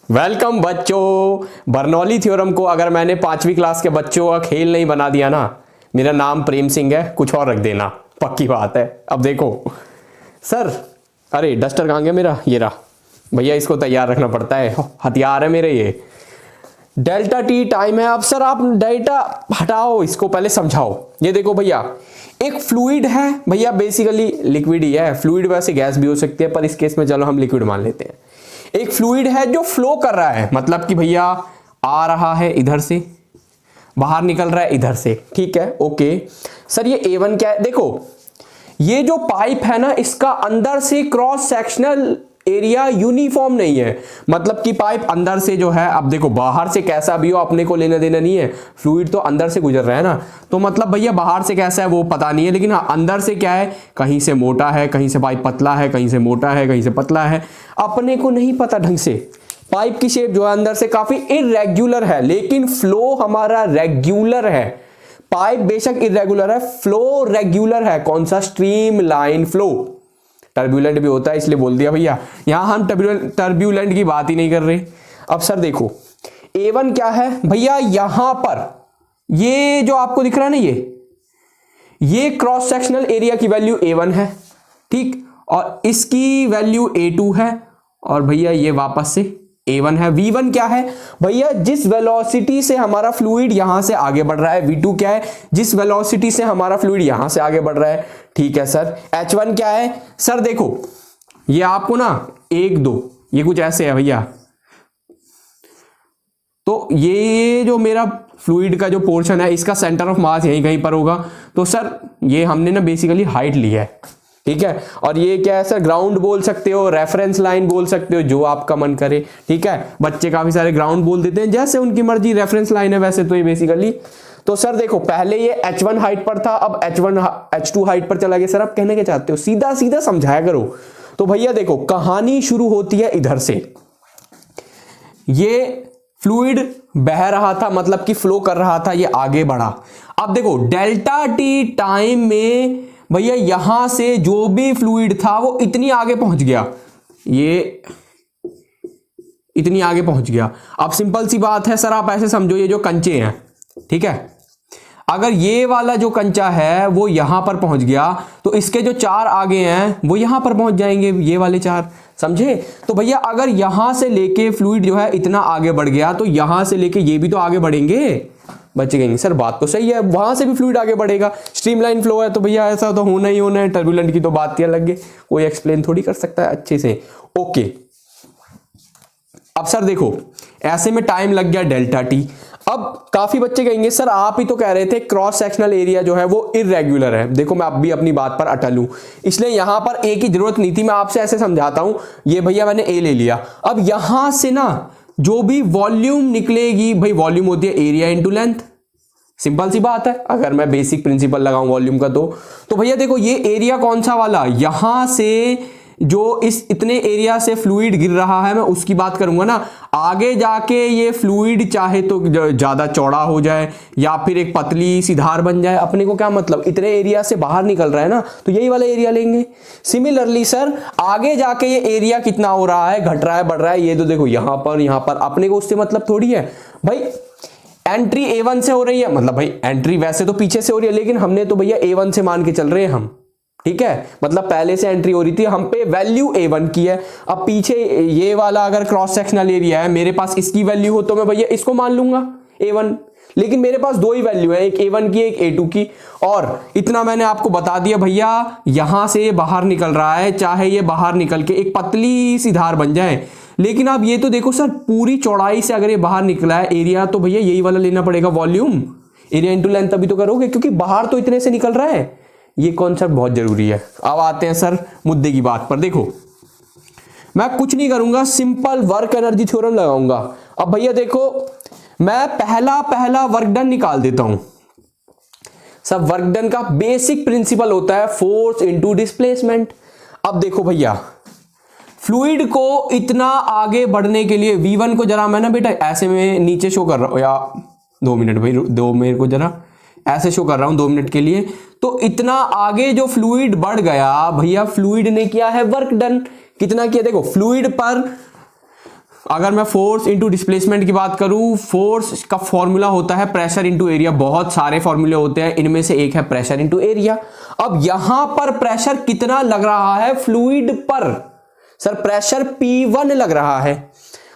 Welcome बच्चों। Bernoulli theorem को अगर मैंने 5वीं क्लास के बच्चों का खेल नहीं बना दिया ना, मेरा नाम प्रेम सिंह है, कुछ और रख देना, पक्की बात है। अब देखो सर, अरे डस्टर कहाँ गया मेरा, ये रहा भैया, इसको तैयार रखना पड़ता है, हथियार है मेरे ये। डेल्टा टी टाइम है। अब सर आप डेल्टा हटाओ, इसको पहले समझाओ। ये देखो भैया, एक फ्लूइड है भैया, बेसिकली लिक्विड ही है। फ्लूइड वैसे गैस भी हो सकती है, पर इस केस में चलो हम लिक्विड मान लेते हैं। एक फ्लूइड है जो फ्लो कर रहा है, मतलब कि भैया आ रहा है इधर से, बाहर निकल रहा है इधर से, ठीक है, ओके। सर ये A1 क्या है? देखो ये जो पाइप है ना, इसका अंदर से क्रॉस सेक्शनल एरिया यूनिफॉर्म नहीं है, मतलब कि पाइप अंदर से जो है, अब देखो बाहर से कैसा भी हो अपने को लेना देना नहीं है, फ्लूइड तो अंदर से गुजर रहा है ना, तो मतलब भैया बाहर से कैसा है वो पता नहीं है, लेकिन हाँ अंदर से क्या है, कहीं से मोटा है, कहीं से पाइप पतला है, कहीं से मोटा है, कहीं से पतला है, अपने को नहीं पता ढंग से। पाइप की शेप जो है अंदर से काफी इरेग्युलर है, लेकिन फ्लो हमारा रेगुलर है। पाइप बेशक इरेगुलर है, फ्लो रेगुलर है। कौन सा? Stream line flow. टर्ब्यूलेंट भी होता है, इसलिए बोल दिया भैया, यहां हम टर्ब्यूलेंट की बात ही नहीं कर रहे। अब सर देखो A1 क्या है भैया, यहां पर ये जो आपको दिख रहा है ना, ये क्रॉस सेक्शनल एरिया की वैल्यू A1 है, ठीक, और इसकी वैल्यू A2 है, और भैया ये वापस से A1 है। V1 क्या है भैया, जिस वेलोसिटी से हमारा फ्लूइड यहां से आगे बढ़ रहा है। V2 क्या है, जिस वेलोसिटी से हमारा फ्लूइड यहां से आगे बढ़ रहा है, ठीक है सर। H1 क्या है सर? देखो ये आपको ना 1 2 ये कुछ ऐसे है भैया, तो ये जो मेरा फ्लूइड का जो पोर्शन है, इसका सेंटर ऑफ मास यहीं कहीं पर होगा, तो सर ये हमने ना बेसिकली हाइट ली है, ठीक है। और ये क्या है सर? ग्राउंड बोल सकते हो, रेफरेंस लाइन बोल सकते हो, जो आपका मन करे, ठीक है। बच्चे काफी सारे ग्राउंड बोल देते हैं, जैसे उनकी मर्जी। रेफरेंस लाइन है वैसे तो ये बेसिकली। तो सर देखो पहले ये H1 हाइट पर था, अब H2 हाइट पर चला गया। सर आप कहने क्या चाहते हो? सीधा सीधा समझाया करो। तो भैया देखो कहानी शुरू होती है इधर से, ये फ्लूइड बह रहा था, मतलब कि फ्लो कर रहा था, ये आगे बढ़ा। अब देखो डेल्टा टी टाइम में भैया यहां से जो भी फ्लूइड था वो इतनी आगे पहुंच गया, ये इतनी आगे पहुंच गया। अब सिंपल सी बात है सर, आप ऐसे समझो, ये जो कंचे हैं, ठीक है, अगर ये वाला जो कंचा है वो यहां पर पहुंच गया, तो इसके जो 4 आगे हैं वो यहां पर पहुंच जाएंगे, ये वाले 4, समझे? तो भैया अगर यहां से लेके फ्लूइड जो है इतना आगे बढ़ गया, तो यहां से लेके ये भी तो आगे बढ़ेंगे, बच्चे कहेंगे सर बात तो सही है, वहां से भी फ्लूइड आगे बढ़ेगा, स्ट्रीमलाइन फ्लो है, तो भैया ऐसा तो होना ही होना है। टर्बुलेंट की तो बात ही अलग है, कोई एक्सप्लेन थोड़ी कर सकता है अच्छे से, ओके। अब सर देखो ऐसे में टाइम लग गया डेल्टा टी। अब काफी बच्चे कहेंगे सर आप ही तो कह रहे थे क्रॉस सेक्शनल एरिया जो है वो इरेगुलर है। देखो मैं अब भी अपनी बात पर अटल हूं, इसलिए यहां पर ए की जरूरत नहीं थी, मैं आपसे ऐसे समझाता हूं। ये भैया मैंने ए ले लिया, अब यहां से ना जो भी वॉल्यूम निकलेगी, भाई वॉल्यूम होती है एरिया इंटू लेंथ, सिंपल सी बात है। अगर मैं बेसिक प्रिंसिपल लगाऊं वॉल्यूम का, तो भैया देखो ये एरिया कौन सा वाला, यहां से जो इस इतने एरिया से फ्लूइड गिर रहा है, मैं उसकी बात करूंगा ना। आगे जाके ये फ्लूइड चाहे तो ज्यादा चौड़ा हो जाए या फिर एक पतली सी धार बन जाए, अपने को क्या मतलब, इतने एरिया से बाहर निकल रहा है ना, तो यही वाला एरिया लेंगे। सिमिलरली सर आगे जाके ये एरिया कितना हो रहा है, घट रहा है, बढ़ रहा है, ये तो देखो यहां पर अपने को उससे मतलब थोड़ी है भाई। एंट्री A1 से हो रही है, मतलब भाई एंट्री वैसे तो पीछे से हो रही है, लेकिन हमने तो भैया A1 से मान के चल रहे हैं हम, ठीक है, मतलब पहले से एंट्री हो रही थी, हम पे वैल्यू A1 की है। अब पीछे ये वाला अगर क्रॉस सेक्शनल एरिया है, मेरे पास इसकी वैल्यू हो तो मैं भैया इसको मान लूंगा A1, लेकिन मेरे पास 2 ही वैल्यू है, एक A1 की एक A2 की। और इतना मैंने आपको बता दिया भैया, यहां से ये बाहर निकल रहा है, चाहे ये बाहर निकल के एक पतली सी धार बन जाए, लेकिन आप ये तो देखो सर पूरी चौड़ाई से अगर ये बाहर निकला है एरिया, तो भैया यही वाला लेना पड़ेगा, वॉल्यूम एरिया इंटू लेंथ, तभी तो करोगे, क्योंकि बाहर तो इतने से निकल रहा है। ये कॉन्सेप्ट बहुत जरूरी है। अब आते हैं सर मुद्दे की बात पर। देखो मैं कुछ नहीं करूंगा, सिंपल वर्क एनर्जी थ्योरम लगाऊंगा। अब भैया देखो मैं पहला वर्क डन निकाल देता हूं। सब वर्क डन का बेसिक प्रिंसिपल होता है फोर्स इनटू डिस्प्लेसमेंट। अब देखो भैया फ्लूइड को इतना आगे बढ़ने के लिए V1 को जरा मैं ना बेटा ऐसे में नीचे शो कर रहा हूं, या 2 मिनट भाई, दो मेरे को जरा ऐसे शो कर रहा हूं 2 मिनट के लिए। तो इतना आगे जो फ्लूइड बढ़ गया भैया, फ्लूइड ने किया है वर्क डन। कितना किया देखो, फ्लूइड पर अगर मैं फोर्स इंटू डिस्प्लेसमेंट की बात करूं, फोर्स का फॉर्मूला होता है प्रेशर इंटू एरिया। बहुत सारे फॉर्मूले होते हैं, इनमें से एक है प्रेशर इंटू एरिया। अब यहां पर प्रेशर कितना लग रहा है फ्लूइड पर? सर प्रेशर P1 लग रहा है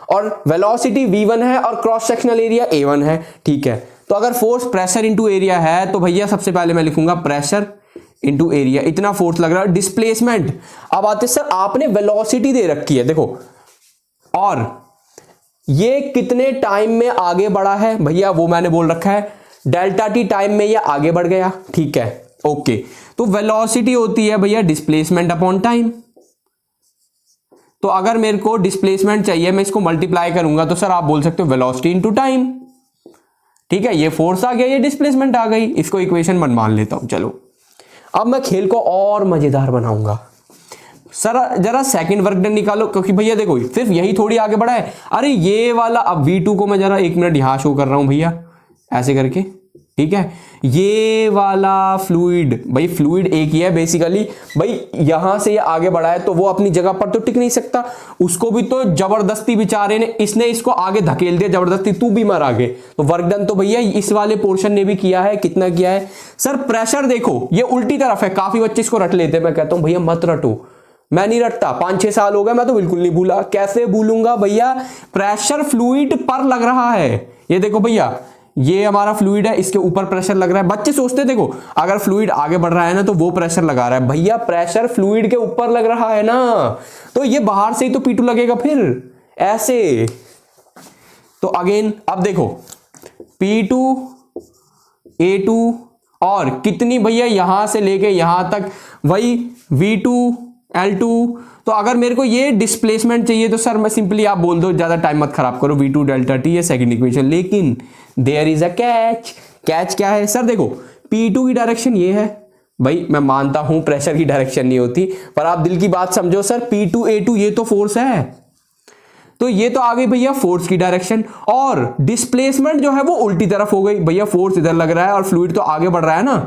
और वेलोसिटी V1 है और क्रॉस सेक्शनल एरिया A1 है। ठीक है, तो अगर फोर्स प्रेशर इंटू एरिया है तो भैया सबसे पहले मैं लिखूंगा प्रेशर इंटू एरिया, इतना फोर्स लग रहा है। डिस्प्लेसमेंट, अब आते सर आपने वेलोसिटी दे रखी है देखो, और ये कितने टाइम में आगे बढ़ा है भैया वो मैंने बोल रखा है डेल्टा टी टाइम में ये आगे बढ़ गया। ठीक है, ओके, तो वेलोसिटी होती है भैया डिस्प्लेसमेंट अपॉन टाइम। तो अगर मेरे को डिस्प्लेसमेंट चाहिए, मैं इसको मल्टीप्लाई करूंगा तो सर आप बोल सकते हो वेलोसिटी इंटू टाइम। ठीक है, ये फोर्स आ गया, ये डिस्प्लेसमेंट आ गई, इसको इक्वेशन 1 मान लेता हूं। चलो अब मैं खेल को और मजेदार बनाऊंगा। सर जरा सेकंड वर्क डन निकालो, क्योंकि भैया देखो सिर्फ यही थोड़ी आगे बढ़ा है। अरे ये वाला, अब V2 को मैं जरा 1 मिनट यहां शो कर रहा हूं भैया ऐसे करके। ठीक है, ये वाला फ्लूइड, भाई फ्लूइड एक ही है बेसिकली। भाई यहां से ये आगे बढ़ा है तो वो अपनी जगह पर तो टिक नहीं सकता, उसको भी तो जबरदस्ती बेचारे ने, इसने इसको आगे धकेल दिया जबरदस्ती, तू भी मर आगे। तो वर्क डन तो भैया इस वाले पोर्शन ने भी किया है। कितना किया है सर? प्रेशर देखो ये उल्टी तरफ है, काफी बच्चे इसको रट लेते हैं, मैं कहता हूं भैया मत रटो, मैं नहीं रटता, 5-6 साल हो गए, मैं तो बिल्कुल नहीं भूला। कैसे भूलूंगा भैया? प्रेशर फ्लूइड पर लग रहा है। ये देखो भैया, ये हमारा फ्लूइड है, इसके ऊपर प्रेशर लग रहा है। बच्चे सोचते देखो अगर फ्लूइड आगे बढ़ रहा है ना तो वो प्रेशर लगा रहा है, भैया प्रेशर फ्लूइड के ऊपर लग रहा है ना, तो ये बाहर से ही तो P2 लगेगा फिर ऐसे। तो अगेन अब देखो P2 A2 और कितनी भैया यहां से लेके यहां तक वही V2 L2। तो अगर मेरे को ये डिस्प्लेसमेंट चाहिए तो सर मैं सिंपली, आप बोल दो, ज्यादा टाइम मत खराब करो, V2 डेल्टा टी ये सेकंड इक्वेशन। लेकिन there is a catch. Catch क्या है सर? देखो P2 की डायरेक्शन ये है, भाई मैं मानता हूं प्रेशर की डायरेक्शन नहीं होती, पर आप दिल की बात समझो सर, P2 A2 ये तो फोर्स है, तो ये तो आ गई भैया फोर्स की डायरेक्शन। और डिस्प्लेसमेंट जो है वो उल्टी तरफ हो गई, भैया फोर्स इधर लग रहा है और फ्लूइड तो आगे बढ़ रहा है ना,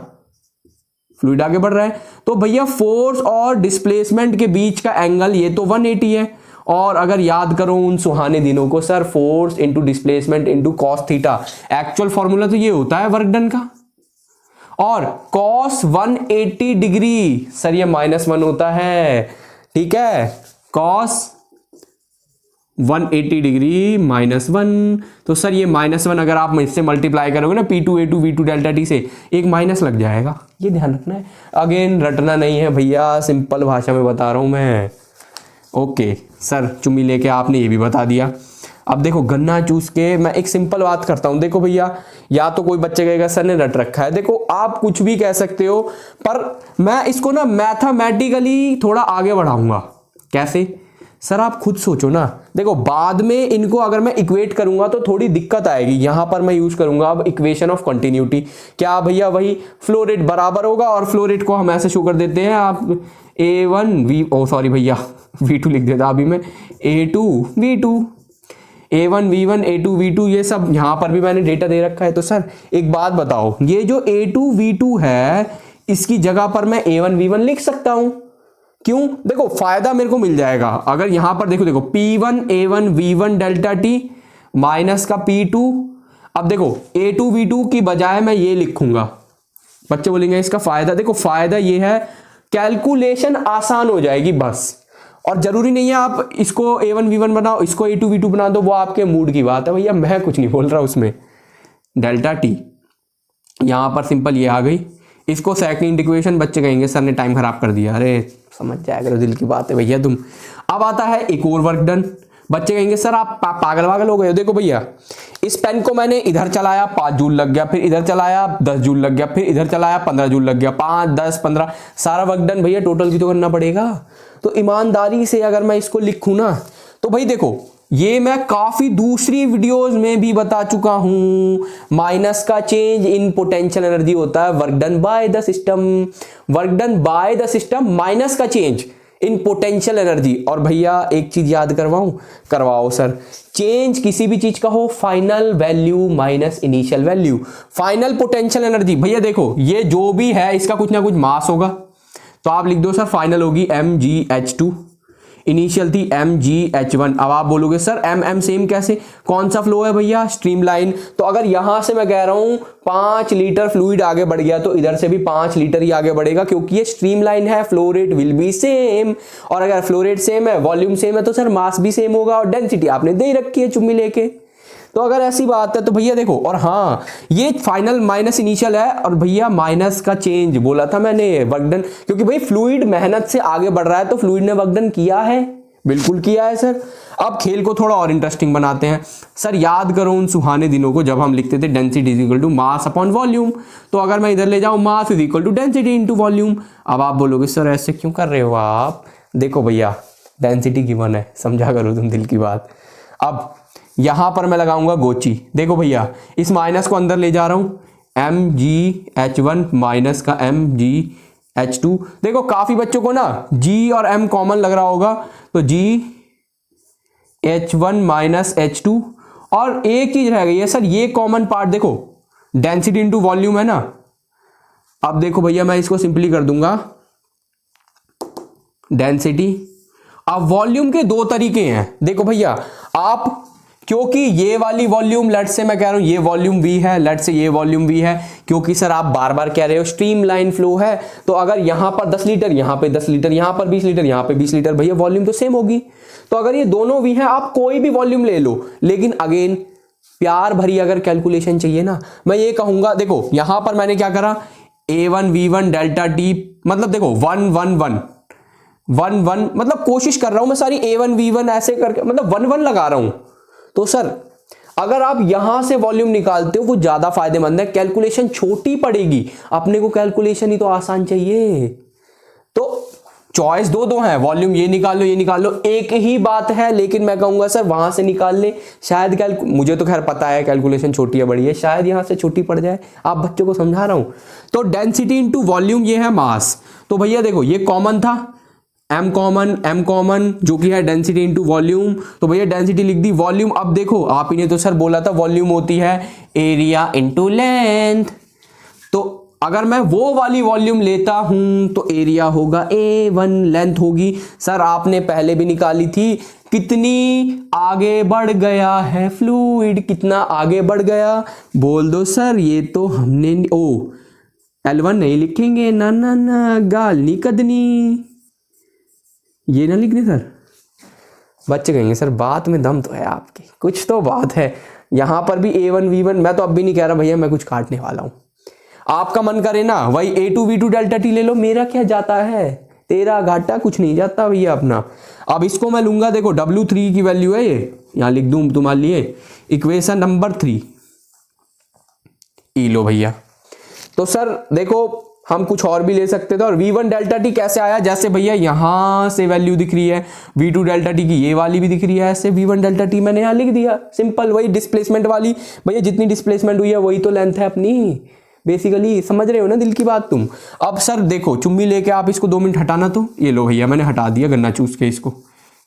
फ्लूइड आगे बढ़ रहा है, तो भैया फोर्स और डिस्प्लेसमेंट के बीच का एंगल ये तो 180 है। और अगर याद करो उन सुहाने दिनों को sir, force into displacement into cos theta, actual formula तो ये होता है वर्क डन का। और कॉस 180 डिग्री सर ये -1 होता है। ठीक है, कॉस 180 डिग्री -1, तो सर ये -1 अगर आप इससे मल्टीप्लाई करोगे ना P2 A2 V2 delta T से, एक माइनस लग जाएगा, ये ध्यान रखना है। अगेन रटना नहीं है भैया, सिंपल भाषा में बता रहा हूं मैं। ओके सर, चुम्मी लेके आपने ये भी बता दिया। अब देखो गन्ना चूस के मैं एक सिंपल बात करता हूं। देखो भैया, या तो कोई बच्चे कहेगा सर ने रट रखा है, देखो आप कुछ भी कह सकते हो, पर मैं इसको ना मैथमेटिकली थोड़ा आगे बढ़ाऊंगा। कैसे सर? आप खुद सोचो ना, देखो बाद में इनको अगर मैं इक्वेट करूंगा तो थोड़ी दिक्कत आएगी। यहां पर मैं यूज करूंगा अब इक्वेशन ऑफ कंटिन्यूटी। क्या भैया? वही फ्लो रेट बराबर होगा, और फ्लो रेट को हम ऐसे शो कर देते हैं, आप A1 V, ओ सॉरी भैया V2 लिख देता अभी मैं, A2 V2, A1 V1 A2 V2, ये सब यहां पर भी मैंने डेटा दे रखा है। तो सर एक बात बताओ, ये जो A2 V2 है इसकी जगह पर मैं A1 V1 लिख सकता हूं, क्यों? देखो फायदा मेरे को मिल जाएगा। अगर यहां पर देखो P1 A1 V1 delta T minus का P2, अब देखो A2 V2 की बजाय मैं ये लिखूंगा। बच्चे बोलेंगे इसका फायदा, देखो फायदा ये है कैलकुलेशन आसान हो जाएगी बस। और जरूरी नहीं है आप इसको A1 V1 बनाओ, इसको A2 V2 बना दो, वो आपके मूड की बात है भैया, मैं कुछ नहीं बोल रहा उसमें। डेल्टा टी यहां पर सिंपल ये आ गई, इसको सेकंड इक्वेशन बच्चे कहेंगे सर ने टाइम खराब कर दिया। अरे समझ जाया करो, दिल की बात है भैया तुम। अब आता है एक और वर्क डन। बच्चे कहेंगे सर आप पागल वागल हो गए हो। देखो भैया, इस पेन को मैंने इधर चलाया 5 जूल लग गया, फिर इधर चलाया 10 जूल लग गया, फिर इधर चलाया 15 जूल लग गया, 5 10 15 सारा वर्क डन भैया, टोटल भी तो करना पड़ेगा। तो ईमानदारी से अगर मैं इसको लिखूं ना, तो भाई देखो ये मैं काफी दूसरी वीडियोस में भी बता चुका हूं, माइनस का चेंज इन पोटेंशियल एनर्जी होता है work done by the system, work done by the system minus का चेंज इन पोटेंशियल एनर्जी। और भैया एक चीज याद करवाओ सर, चेंज किसी भी चीज का हो, final value minus initial value. Final potential energy भैया देखो ये जो भी है इसका कुछ ना कुछ मास होगा, तो आप लिख दो सर फाइनल होगी mgh2, इनिशियल थी mgh1। अब आप बोलोगे सर m सेम कैसे, कौन सा फ्लो है भैया, स्ट्रीमलाइन। तो अगर यहां से मैं कह रहा हूं 5 लीटर फ्लूइड आगे बढ़ गया तो इधर से भी 5 लीटर ही आगे बढ़ेगा, क्योंकि ये स्ट्रीमलाइन है, flow rate will be same. और अगर फ्लो रेट सेम है, वॉल्यूम सेम है, तो सर मास भी सेम होगा और डेंसिटी आपने दे ही रखी है चुम्मी लेके। तो अगर ऐसी बात है तो भैया देखो, और हाँ ये फाइनल माइनस इनिशियल है, और भैया माइनस का चेंज बोला था मैंने, वर्क डन, क्योंकि भाई फ्लूइड मेहनत से आगे बढ़ रहा है तो फ्लूइड ने वर्क डन किया है, बिल्कुल किया है सर। अब खेल को थोड़ा और इंटरेस्टिंग बनाते हैं सर। याद करो उन सुहाने दिनों को जब हम लिखते थे density is equal to mass upon volume. तो अगर मैं इधर ले जाऊं mass is equal to density into volume. अब आप बोलोगे सर ऐसे क्यों कर रहे हो आप, देखो भैया डेंसिटी गिवन है, समझा करो तुम दिल की बात। अब यहां पर मैं लगाऊंगा गोची, देखो भैया इस माइनस को अंदर ले जा रहा हूं, mgh1 माइनस का mgh2। देखो काफी बच्चों को ना g और m कॉमन लग रहा होगा, तो gh1 माइनस h2, और एक चीज रह गई है सर, ये कॉमन पार्ट देखो डेंसिटी इंटू वॉल्यूम है ना। अब देखो भैया मैं इसको सिंपली कर दूंगा डेंसिटी। अब वॉल्यूम के दो तरीके हैं, देखो भैया आप, क्योंकि ये वाली वॉल्यूम लेट से मैं कह रहा हूं ये वॉल्यूम v है, लेट से ये वॉल्यूम v है, क्योंकि सर आप बार बार कह रहे हो स्ट्रीमलाइन फ्लो है, तो अगर यहां पर 10 लीटर, यहां पे 10 लीटर, यहां पर 20 लीटर, यहां पे 20 लीटर, भैया वॉल्यूम तो सेम होगी। तो अगर ये दोनों v है, आप कोई भी वॉल्यूम ले लो, लेकिन अगेन प्यार भरी अगर कैलकुलेशन चाहिए ना, मैं ये कहूंगा, देखो यहां पर मैंने क्या करा, a1 v1 डेल्टा t, मतलब देखो 1 1 1 1 1, मतलब कोशिश कर रहा हूं मैं सारी a1 v1 ऐसे करके, मतलब 1 1 लगा रहा हूं। तो सर अगर आप यहां से वॉल्यूम निकालते हो वो ज्यादा फायदेमंद है, कैलकुलेशन छोटी पड़ेगी, अपने को कैलकुलेशन ही तो आसान चाहिए। तो चॉइस दो है, वॉल्यूम ये निकाल लो, ये निकाल लो, एक ही बात है, लेकिन मैं कहूंगा सर वहां से निकाल ले, शायद मुझे तो खैर पता है कैलकुलेशन छोटी है बड़ी है, शायद यहां से छोटी पड़ जाए, आप बच्चों को समझा रहा हूं। तो डेंसिटी इंटू वॉल्यूम ये है मास। तो भैया देखो ये कॉमन था, m कॉमन जो कि है डेंसिटी इंटू वॉल्यूम, तो भैया डेंसिटी लिख दी, वॉल्यूम। अब देखो आप ही ने तो सर बोला था वॉल्यूम होती है एरिया इंटू लेंथ, तो अगर मैं वो वाली वॉल्यूम लेता हूं तो एरिया होगा a1, लेंथ होगी सर आपने पहले भी निकाली थी, कितनी आगे बढ़ गया है फ्लूइड, कितना आगे बढ़ गया, बोल दो सर। ये तो हमने L1 नहीं लिखेंगे, ना ना ना गाल नहीं कदनी, ये ना लिखने सर, बच्चे कहेंगे सर बात में दम तो है आपकी, कुछ तो बात है। यहां पर भी a1 v1, मैं तो अब भी नहीं कह रहा भैया मैं कुछ काटने वाला हूं, आपका मन करे ना वही a2 v2 डेल्टा t ले लो, मेरा क्या जाता है, तेरा घाटा कुछ नहीं जाता भैया अपना। अब इसको मैं लूंगा, देखो W3 की वैल्यू है ये, यहां लिख दूं तुम्हारे लिए, इक्वेशन नंबर 3 ई लो भैया। तो सर देखो हम कुछ और भी ले सकते थे, और v1 डेल्टा t कैसे आया, जैसे भैया यहां से वैल्यू दिख रही है v2 डेल्टा t की, ये वाली भी दिख रही है, ऐसे v1 डेल्टा t मैंने यहां लिख दिया, सिंपल, वही डिस्प्लेसमेंट वाली, भैया जितनी डिस्प्लेसमेंट हुई है वही तो लेंथ है अपनी, बेसिकली समझ रहे हो ना दिल की बात तुम। अब सर देखो चुम्मी लेके आप इसको 2 मिनट हटाना, तो ये लो भैया मैंने हटा दिया गन्ना चूस के, इसको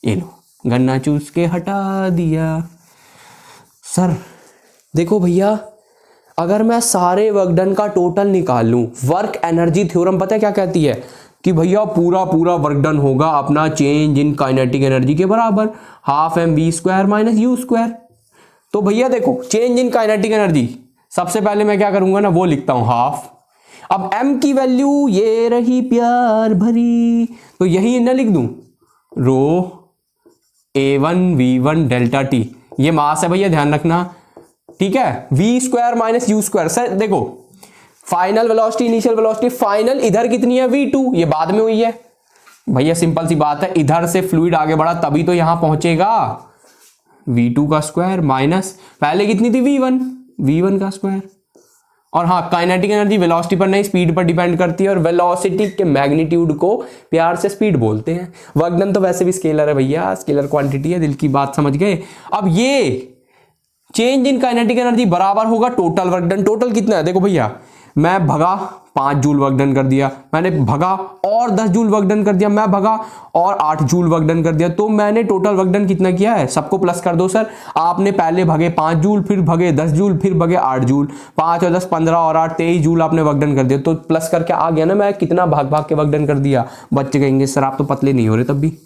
ये लो गन्ना चूस के हटा दिया। सर देखो भैया अगर मैं सारे वर्क डन का टोटल निकाल लूं, वर्क एनर्जी थ्योरम पता है क्या कहती है, कि भैया पूरा वर्क डन होगा अपना चेंज इन काइनेटिक एनर्जी के बराबर, हाफ mv² माइनस u²। तो भैया देखो चेंज इन काइनेटिक एनर्जी, सबसे पहले मैं क्या करूंगा ना, वो लिखता हूं हाफ। अब m की वैल्यू ये रही प्यार भरी, तो यही ना लिख दूं रो a1 v1 डेल्टा t, ये मास है भैया ध्यान रखना, ठीक है, v² माइनस u²। सर देखो final velocity, initial velocity, final इधर कितनी है v2, ये बाद में हुई है भैया, सिंपल सी बात है, इधर से फ्लूइड आगे बढ़ा तभी तो यहां पहुंचेगा, v2 का स्क्वायर माइनस पहले कितनी थी v1 का स्क्वायर। और हाँ काइनेटिक एनर्जी वेलोसिटी पर नहीं स्पीड पर डिपेंड करती है, और वेलोसिटी के मैग्नीट्यूड को प्यार से स्पीड बोलते हैं। वर्क डन तो वैसे भी स्केलर है भैया, स्केलर क्वांटिटी है, दिल की बात समझ गए। अब ये चेंज इन काइनेटिक एनर्जी बराबर होगा टोटल वर्क डन। टोटल कितना है देखो भैया, मैं भगा 5 जूल वर्क डन कर दिया, मैंने भगा और 10 जूल वर्क डन कर दिया, मैं भगा और 8 जूल वर्क डन कर दिया, तो मैंने टोटल वर्क डन कितना किया है, सबको प्लस कर दो सर। आपने पहले भगे 5 जूल, फिर भगे 10 जूल, फिर भगे 8 जूल, 5 और 10 15 और 8 23 जूल आपने वर्क डन कर दिया, तो प्लस करके आ गया ना मैं कितना भाग के वर्क डन कर दिया। बच्चे कहेंगे सर आप तो पतले नहीं हो रहे तब भी,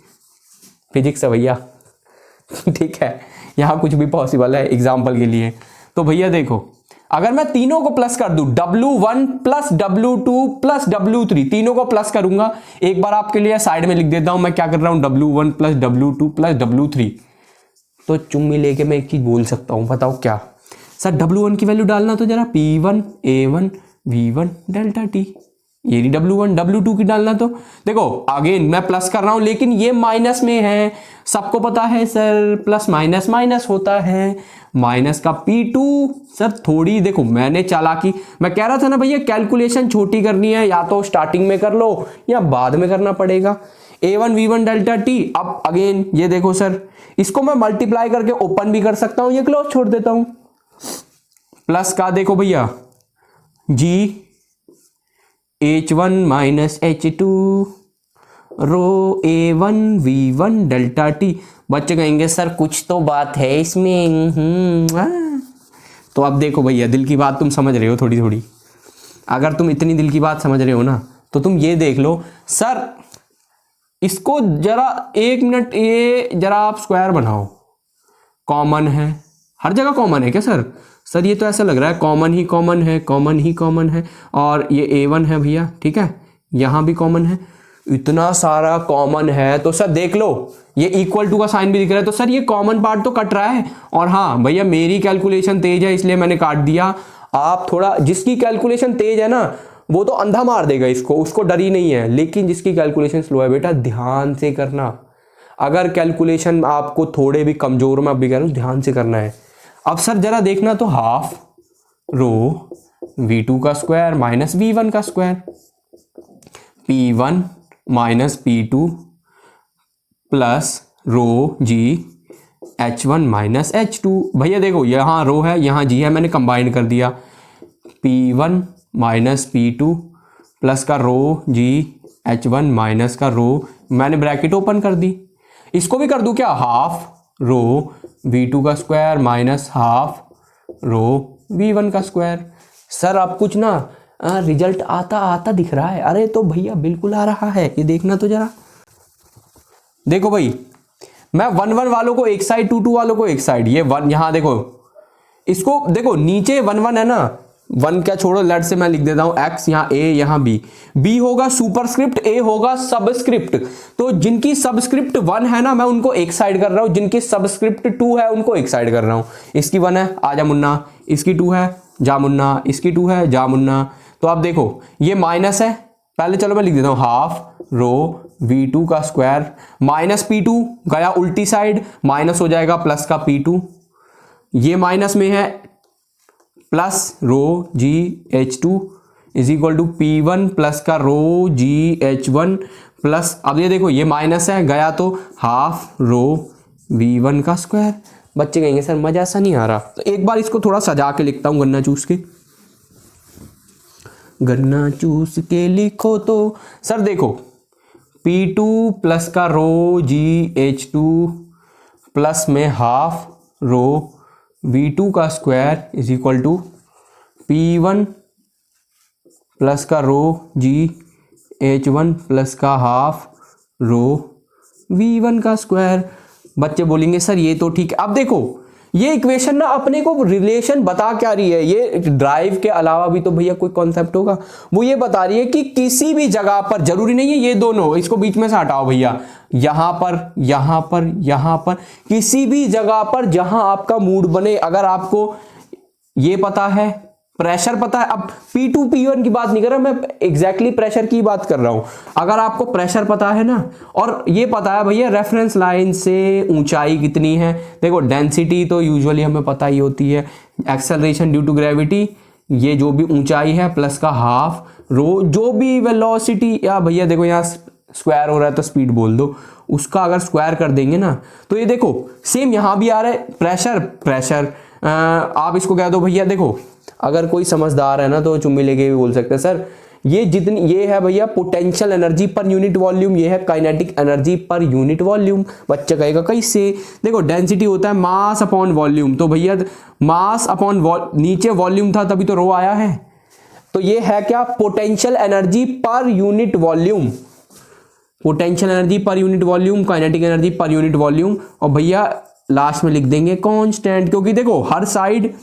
फिजिक्स है भैया। ठीक है, यहाँ कुछ भी पॉसिबल है एग्जाम्पल के लिए। तो भैया देखो, अगर मैं तीनों को प्लस कर दूं, W1 plus W2 plus W3, तीनों को प्लस करूंगा। एक बार आपके लिए साइड में लिख देता हूं मैं क्या कर रहा हूं, W1 plus W2 plus W3। तो चुम्मी लेके मैं एक चीज बोल सकता हूं, बताओ क्या सर? W1 की वैल्यू डालना तो जरा, P1 A1 V1 delta T, ये W1 W2 की डालना। तो देखो अगेन मैं प्लस कर रहा हूं, लेकिन ये माइनस में है, सबको पता है सर प्लस माइनस माइनस होता है। माइनस का P2 सर, थोड़ी देखो मैंने चालाकी, मैं कह रहा था ना भैया कैलकुलेशन छोटी करनी है, या तो स्टार्टिंग में कर लो या बाद में करना पड़ेगा। A1 V1 delta T। अब अगेन ये देखो सर, इसको मैं मल्टीप्लाई करके ओपन भी कर सकता हूं, ये क्लोज छोड़ देता हूं। प्लस का देखो भैया G H1 माइनस H2 रो A1 V1 डेल्टा T। बच्चे कहेंगे सर कुछ तो बात है इसमें। तो अब देखो भैया, दिल की बात तुम समझ रहे हो थोड़ी थोड़ी। अगर तुम इतनी दिल की बात समझ रहे हो ना, तो तुम ये देख लो सर, इसको जरा 1 मिनट, ये जरा आप स्क्वायर बनाओ। कॉमन है, हर जगह कॉमन है क्या सर? सर ये तो ऐसा लग रहा है कॉमन ही कॉमन है, कॉमन ही कॉमन है। और ये A1 है भैया, ठीक है, यहां भी कॉमन है, इतना सारा कॉमन है। तो सर देख लो, ये इक्वल टू का साइन भी दिख रहा है, तो सर ये कॉमन पार्ट तो कट रहा है। और हाँ भैया, मेरी कैलकुलेशन तेज है इसलिए मैंने काट दिया। आप थोड़ा, जिसकी कैलकुलेशन तेज है ना वो तो अंधा मार देगा इसको, उसको डर ही नहीं है। लेकिन जिसकी कैलकुलेशन स्लो है बेटा, ध्यान से करना। अगर कैलकुलेशन आपको थोड़े भी कमजोर, मैं अभी कह रहा हूं ध्यान से करना है। अब सर जरा देखना, तो हाफ रो V2 का स्क्वायर माइनस V1 का square, P1 minus P2 plus rho G H1 minus H2। भैया देखो, यहाँ रो है यहाँ G है, मैंने कंबाइन कर दिया। P1 माइनस P2 प्लस का रो G H1 माइनस का रो, मैंने ब्रैकेट ओपन कर दी। इसको भी कर दूं क्या, हाफ रो V2 का square minus half rho V1 का स्क्वायर। सर अब कुछ ना रिजल्ट आता आता दिख रहा है। अरे तो भैया बिल्कुल आ रहा है, ये देखना तो जरा। देखो भाई, मैं 1 1 वालों को एक साइड, 2 2 वालों को एक साइड, ये 1 यहां देखो, इसको देखो नीचे 1 1 है ना, 1 क्या छोड़ो, लेट से मैं लिख देता हूं x, यहाँ a यहाँ b होगा सुपरस्क्रिप्ट, a होगा सबस्क्रिप्ट। तो जिनकी सबस्क्रिप्ट 1 है ना, मैं उनको एक साइड कर रहा हूं, जिनकी सबस्क्रिप्ट 2 है उनको एक साइड कर रहा हूं। इसकी 1 है, आजा मुन्ना, इसकी 2 है, जा मुन्ना, इसकी 2 है, जा मुन्ना। तो आप देखो ये माइनस है, पहले चलो मैं लिख देता हूं हाफ रो V2 का स्क्वायर माइनस P2 गया उल्टी साइड, माइनस हो जाएगा प्लस का P2, ये माइनस में है, plus rho G H2 is equal to P1 plus का रो G H1 प्लस, अब ये देखो ये माइनस है, गया तो हाफ रो V1 का स्क्वायर। बच्चे कहेंगे सर मजा सा नहीं आ रहा, तो एक बार इसको थोड़ा सजा के लिखता हूं, गन्ना चूस के, गन्ना चूस के लिखो। तो सर देखो P2 प्लस का रो G H2 प्लस में हाफ रो V2 का square is equal to P1 plus का रो G H1 प्लस का हाफ रो V1 का स्क्वायर। बच्चे बोलेंगे सर ये तो ठीक है। अब देखो ये इक्वेशन ना अपने को रिलेशन बता क्या रही है, ये ड्राइव के अलावा भी तो भैया कोई कॉन्सेप्ट होगा, वो ये बता रही है कि किसी भी जगह पर, जरूरी नहीं है ये दोनों, इसको बीच में से हटाओ भैया, यहां पर यहां पर यहां पर, किसी भी जगह पर जहां आपका मूड बने। अगर आपको ये पता है, प्रेशर पता है, अब P2 P1 की बात नहीं कर रहा मैं, एग्जैक्टली प्रेशर की बात कर रहा हूं। अगर आपको प्रेशर पता है ना, और ये पता है भैया रेफरेंस लाइन से ऊंचाई कितनी है, देखो डेंसिटी तो यूजुअली हमें पता ही होती है, एक्सेलरेशन ड्यू टू ग्रेविटी, ये जो भी ऊंचाई है प्लस का हाफ रो, जो भी वेलोसिटी, या भैया देखो यहाँ स्क्वायर हो रहा है तो स्पीड बोल दो, उसका अगर स्क्वायर कर देंगे ना, तो ये देखो सेम यहां भी आ रहा है प्रेशर आप इसको कह दो भैया। देखो अगर कोई समझदार है ना तो चुम्मी लेके भी बोल सकते हैं सर, ये जितनी ये है भैया potential energy per unit volume, ये है kinetic energy per unit volume. बच्चा कहेगा कैसे, देखो डेंसिटी होता है मास अपॉन वॉल्यूम, तो भैया मास अपॉन नीचे वॉल्यूम था तभी तो रो आया है, तो ये है क्या potential energy per unit volume. Potential energy per unit volume, kinetic energy per unit volume, और भैया लास्ट में लिख देंगे कांस्टेंट, क्योंकि देखो हर साइड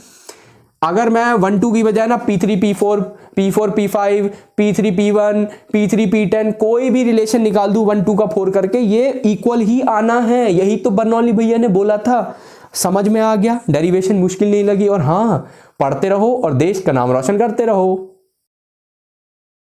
अगर मैं 1 2 की बजाय ना P3 P4 P4 P5 P3 P1 P3 P10 कोई भी रिलेशन निकाल दूं 1 2 का 4 करके, ये इक्वल ही आना है। यही तो बर्नौली भैया ने बोला था। समझ में आ गया, डेरिवेशन मुश्किल नहीं लगी। और हाँ, पढ़ते रहो और देश का नाम रोशन करते रहो।